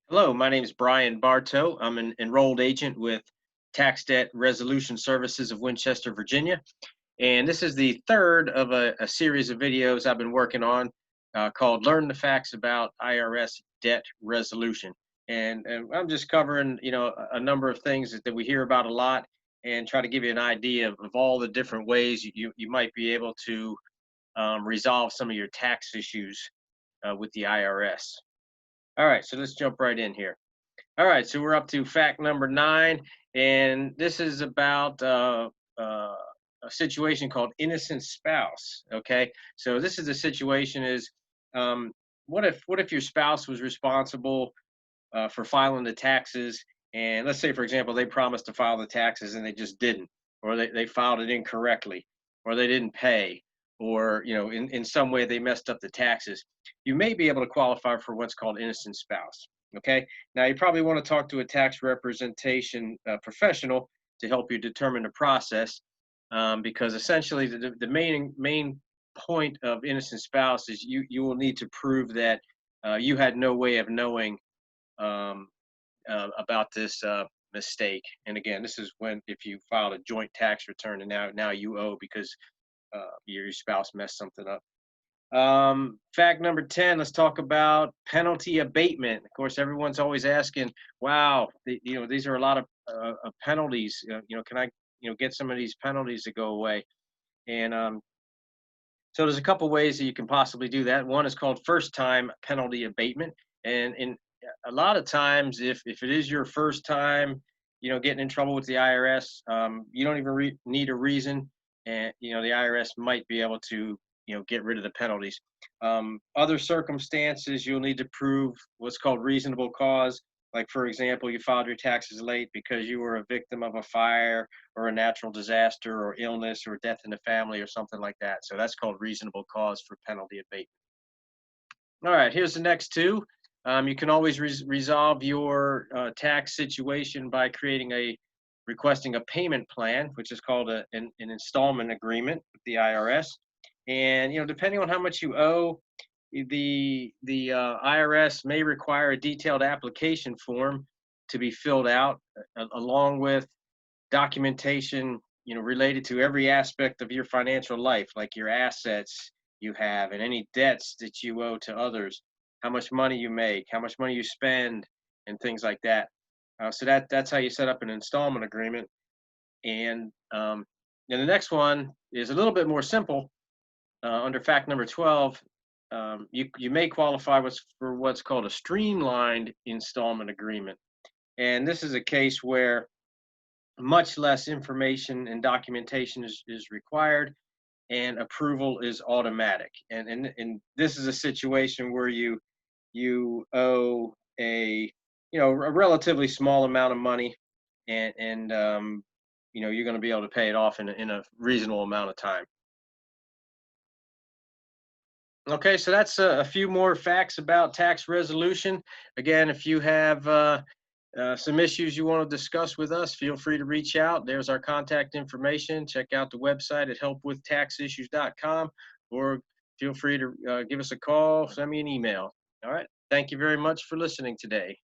Hello, my name is Brian Bartow. I'm an enrolled agent with Tax Debt Resolution Services of Winchester, Virginia. And this is the third of a series of videos I've been working on called Learn the Facts About IRS Debt Resolution. And I'm just covering, a number of things that we hear about a lot and try to give you an idea of all the different ways you might be able to resolve some of your tax issues with the IRS. All right, so let's jump right in here. All right, so we're up to fact number 9, and this is about a situation called innocent spouse. Okay, so this is a situation is um, what if your spouse was responsible for filing the taxes, and let's say, for example, they promised to file the taxes and they just didn't, or they filed it incorrectly, or they didn't pay, or in some way they messed up the taxes. You may be able to qualify for what's called innocent spouse. Okay, now you probably want to talk to a tax representation professional to help you determine the process, because essentially the main point of innocent spouse is you will need to prove that you had no way of knowing um, about this mistake. And again, this is when if you filed a joint tax return and now you owe because your spouse messed something up. Fact number 10, let's talk about penalty abatement. Of course, everyone's always asking, wow, these are a lot of penalties. Can I, get some of these penalties to go away? And so there's a couple ways that you can possibly do that. One is called first time penalty abatement. And in a lot of times, if it is your first time, getting in trouble with the IRS, you don't even need a reason. And, the IRS might be able to, get rid of the penalties. Other circumstances, you'll need to prove what's called reasonable cause. Like, for example, you filed your taxes late because you were a victim of a fire or a natural disaster or illness or death in the family or something like that. So that's called reasonable cause for penalty abatement. All right, here's the next two. You can always resolve your tax situation by requesting a payment plan, which is called an installment agreement with the IRS. And depending on how much you owe, the IRS may require a detailed application form to be filled out, along with documentation, related to every aspect of your financial life, like your assets you have and any debts that you owe to others, how much money you make, how much money you spend, and things like that. So that's how you set up an installment agreement. And then the next one is a little bit more simple. Under fact number 12, you may qualify for what's called a streamlined installment agreement. And this is a case where much less information and documentation is required and approval is automatic. And this is a situation where you owe a relatively small amount of money, and you're going to be able to pay it off in a reasonable amount of time. Okay, so that's a few more facts about tax resolution. Again, if you have some issues you want to discuss with us, feel free to reach out. There's our contact information. Check out the website at helpwithtaxissues.com, or feel free to give us a call, send me an email. All right. Thank you very much for listening today.